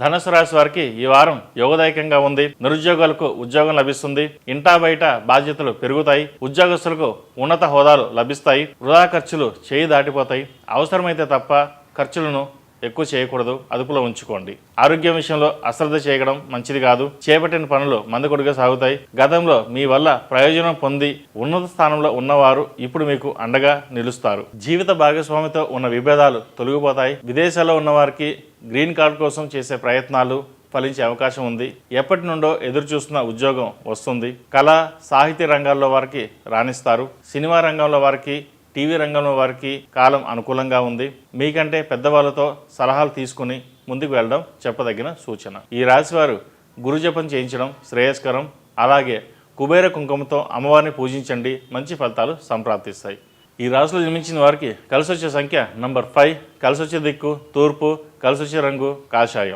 ధనుసు రాశి వారికి ఈ వారం యోగదాయకంగా ఉంది. నిరుద్యోగులకు ఉద్యోగం లభిస్తుంది. ఇంటా బయట బాధ్యతలు పెరుగుతాయి. ఉద్యోగస్తులకు ఉన్నత హోదాలు లభిస్తాయి. వృధా ఖర్చులు చేయి దాటిపోతాయి. అవసరమైతే తప్ప ఖర్చులను ఎక్కువ చేయకూడదు, అదుపులో ఉంచుకోండి. ఆరోగ్యం విషయంలో అశ్రద్ధ చేయడం మంచిది కాదు. చేపట్టిన పనులు మందకొడిగా సాగుతాయి. గతంలో మీ వల్ల ప్రయోజనం పొంది ఉన్నత స్థానంలో ఉన్నవారు ఇప్పుడు మీకు అండగా నిలుస్తారు. జీవిత భాగస్వామితో ఉన్న విభేదాలు తొలగిపోతాయి. విదేశాల్లో ఉన్నవారికి గ్రీన్ కార్డు కోసం చేసే ప్రయత్నాలు ఫలించే అవకాశం ఉంది. ఎప్పటి నుండో ఎదురు చూస్తున్న ఉద్యోగం వస్తుంది. కళా సాహిత్య రంగాల్లో వారికి రాణిస్తారు. సినిమా రంగంలో వారికి, టీవీ రంగంలో వారికి కాలం అనుకూలంగా ఉంది. మీకంటే పెద్దవాళ్ళతో సలహాలు తీసుకుని ముందుకు వెళ్ళడం చెప్పదగిన సూచన. ఈ రాశివారు గురుజపం చేయించడం శ్రేయస్కరం. అలాగే కుబేర కుంకుమతో అమ్మవారిని పూజించండి, మంచి ఫలితాలు సంప్రాప్తిస్తాయి. ఈ రాశిలో జన్మించిన వారికి కలిసొచ్చే సంఖ్య నంబర్ 5, కలిసొచ్చే దిక్కు తూర్పు, కలిసొచ్చే రంగు కాషాయం.